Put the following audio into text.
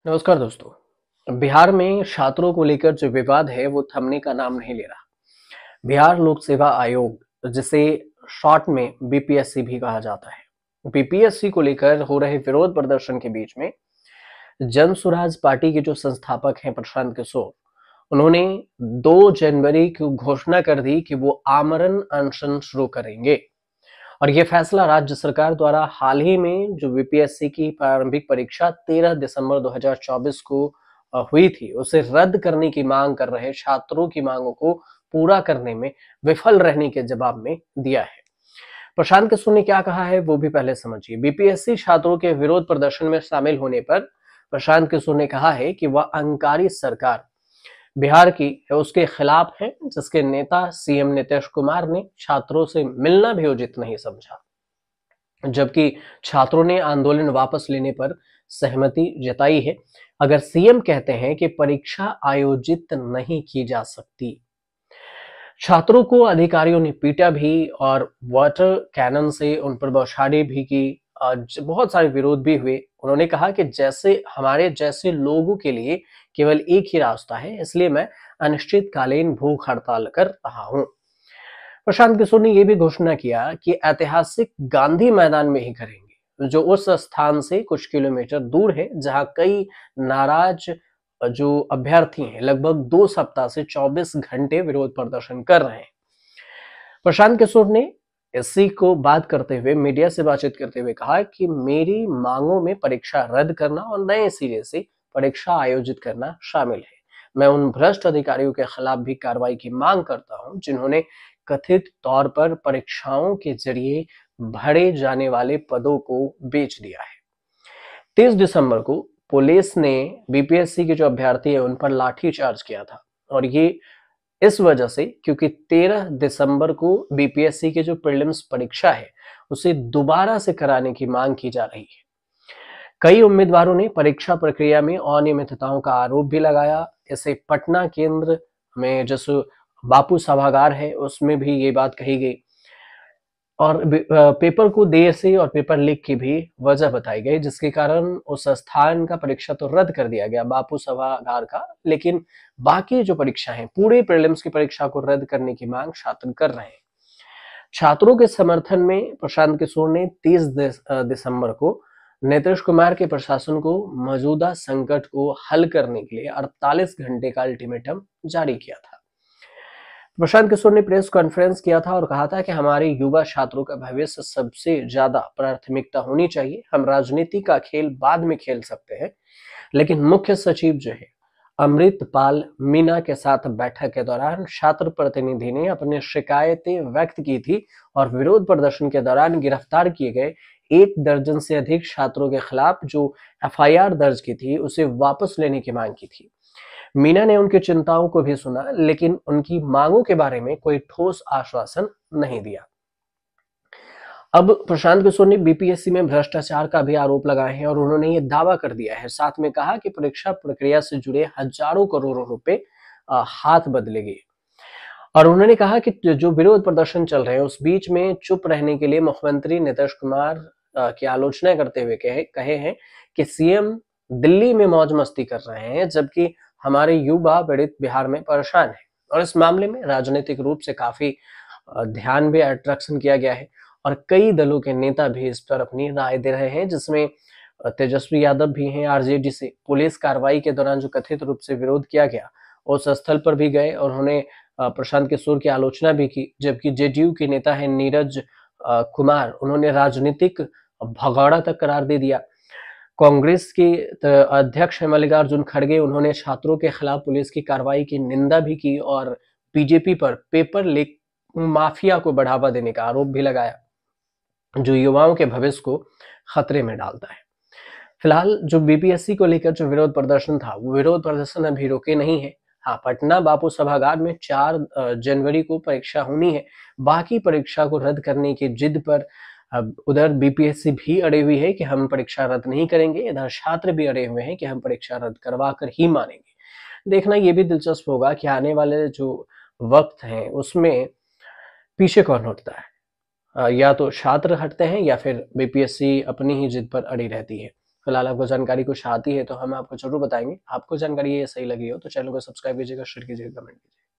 नमस्कार दोस्तों। बिहार में छात्रों को लेकर जो विवाद है वो थमने का नाम नहीं ले रहा। बिहार लोक सेवा आयोग, जिसे शॉर्ट में बीपीएससी भी कहा जाता है, बीपीएससी को लेकर हो रहे विरोध प्रदर्शन के बीच में जन सुराज पार्टी के जो संस्थापक हैं प्रशांत किशोर, उन्होंने 2 जनवरी को घोषणा कर दी कि वो आमरण अनशन शुरू करेंगे। और ये फैसला राज्य सरकार द्वारा हाल ही में जो बीपीएससी की प्रारंभिक परीक्षा 13 दिसंबर 2024 को हुई थी, उसे रद्द करने की मांग कर रहे छात्रों की मांगों को पूरा करने में विफल रहने के जवाब में दिया है। प्रशांत किशोर ने क्या कहा है वो भी पहले समझिए। बीपीएससी छात्रों के विरोध प्रदर्शन में शामिल होने पर प्रशांत किशोर ने कहा है कि वह अंकारी सरकार बिहार की है उसके खिलाफ है, जिसके नेता सीएम नीतीश कुमार ने छात्रों से मिलना भी उचित नहीं समझा, जबकि छात्रों ने आंदोलन वापस लेने पर सहमति जताई है। अगर सीएम कहते हैं कि परीक्षा आयोजित नहीं की जा सकती, छात्रों को अधिकारियों ने पीटा भी और वाटर कैनन से उन पर बौछारें भी की। बहुत सारे विरोध भी हुए। उन्होंने कहा कि जैसे हमारे जैसे लोगों के लिए केवल एक ही रास्ता है, इसलिए मैं अनिश्चितकालीन भूख हड़ताल कर रहा हूं। प्रशांत किशोर ने यह भी घोषणा किया कि ऐतिहासिक गांधी मैदान में ही करेंगे, जो उस स्थान से कुछ किलोमीटर दूर है जहां कई नाराज जो अभ्यर्थी हैं लगभग 2 सप्ताह से 24 घंटे विरोध प्रदर्शन कर रहे हैं। प्रशांत किशोर ने इसी को बात करते हुए मीडिया से बातचीत करते हुए कहा कि मेरी मांगों में परीक्षा रद्द करना और नए सिरे से परीक्षा आयोजित करना शामिल है। मैं उन भ्रष्ट अधिकारियों के खिलाफ भी कार्रवाई की मांग करता हूं, जिन्होंने कथित तौर पर परीक्षाओं के जरिए भरे जाने वाले पदों को बेच दिया है। 30 दिसंबर को पुलिस ने बीपीएससी के जो अभ्यर्थी है उन पर लाठीचार्ज किया था, और ये इस वजह से क्योंकि 13 दिसंबर को बीपीएससी के जो प्रीलिम्स परीक्षा है उसे दोबारा से कराने की मांग की जा रही है। कई उम्मीदवारों ने परीक्षा प्रक्रिया में अनियमितताओं का आरोप भी लगाया। इसे पटना केंद्र में जैसे बापू सभागार है उसमें भी ये बात कही गई, और पेपर को देर से और पेपर लीक की भी वजह बताई गई, जिसके कारण उस स्थान का परीक्षा तो रद्द कर दिया गया बापू सभागार का, लेकिन बाकी जो परीक्षा है पूरे प्रीलिम्स की परीक्षा को रद्द करने की मांग छात्र कर रहे हैं। छात्रों के समर्थन में प्रशांत किशोर ने 30 दिसंबर को नीतीश कुमार के प्रशासन को मौजूदा संकट को हल करने के लिए 48 घंटे का अल्टीमेटम जारी किया था। प्रशांत किशोर ने प्रेस कॉन्फ्रेंस किया था और कहा था कि हमारे युवा छात्रों का भविष्य सबसे ज्यादा प्राथमिकता होनी चाहिए। हम राजनीति का खेल बाद में खेल सकते हैं, लेकिन मुख्य सचिव जो है अमृतपाल मीना के साथ बैठक के दौरान छात्र प्रतिनिधि ने अपनी शिकायतें व्यक्त की थी और विरोध प्रदर्शन के दौरान गिरफ्तार किए गए 1 दर्जन से अधिक छात्रों के खिलाफ जो एफआईआर दर्ज की थी उसे वापस लेने की मांग की थी। मीना ने उनकी चिंताओं को भी सुना, लेकिन उनकी मांगों के बारे में कोई ठोस आश्वासन नहीं दिया। अब प्रशांत किशोर ने बीपीएससी में भ्रष्टाचार का भी आरोप लगाए हैं और उन्होंने ये दावा कर दिया है, साथ में कहा कि परीक्षा प्रक्रिया से जुड़े हजारों करोड़ों रुपए हाथ बदलेंगे। और उन्होंने कहा कि जो विरोध प्रदर्शन चल रहे हैं उस बीच में चुप रहने के लिए मुख्यमंत्री नीतीश कुमार की आलोचना करते हुए कहे हैं कि सीएम दिल्ली में मौज मस्ती कर रहे हैं, जबकि हमारे युवा पीड़ित बिहार में परेशान है। और इस मामले में राजनीतिक रूप से काफी ध्यान भी अट्रैक्शन किया गया है और कई दलों के नेता भी इस पर अपनी राय दे रहे हैं, जिसमें तेजस्वी यादव भी हैं आरजेडी से। पुलिस कार्रवाई के दौरान जो कथित रूप से विरोध किया गया उस स्थल पर भी गए और उन्होंने प्रशांत किशोर की आलोचना भी की, जबकि जेडीयू के नेता है नीरज कुमार, उन्होंने राजनीतिक भगौड़ा तक करार दे दिया। कांग्रेस के अध्यक्ष मल्लिकार्जुन खड़गे, उन्होंने छात्रों के खिलाफ पुलिस की कार्रवाई की निंदा भी की और बीजेपी पर पेपर लीक माफिया को बढ़ावा देने का आरोप भी लगाया, जो युवाओं के भविष्य को खतरे में डालता है। फिलहाल जो बीपीएससी को लेकर जो विरोध प्रदर्शन था वो विरोध प्रदर्शन अभी रुके नहीं है। हाँ, पटना बापू सभागार में 4 जनवरी को परीक्षा होनी है। बाकी परीक्षा को रद्द करने की जिद पर अब उधर बीपीएससी भी अड़े हुई है कि हम परीक्षा रद्द नहीं करेंगे, इधर छात्र भी अड़े हुए हैं कि हम परीक्षा रद्द करवा कर ही मानेंगे। देखना ये भी दिलचस्प होगा कि आने वाले जो वक्त हैं उसमें पीछे कौन हटता है, या तो छात्र हटते हैं या फिर बीपीएससी अपनी ही जिद पर अड़ी रहती है। फिलहाल आपको जानकारी कुछ आती है तो हम आपको जरूर बताएंगे। आपको जानकारी ये सही लगी हो तो चैनल को सब्सक्राइब कीजिएगा, शेयर कीजिएगा, कमेंट कीजिएगा।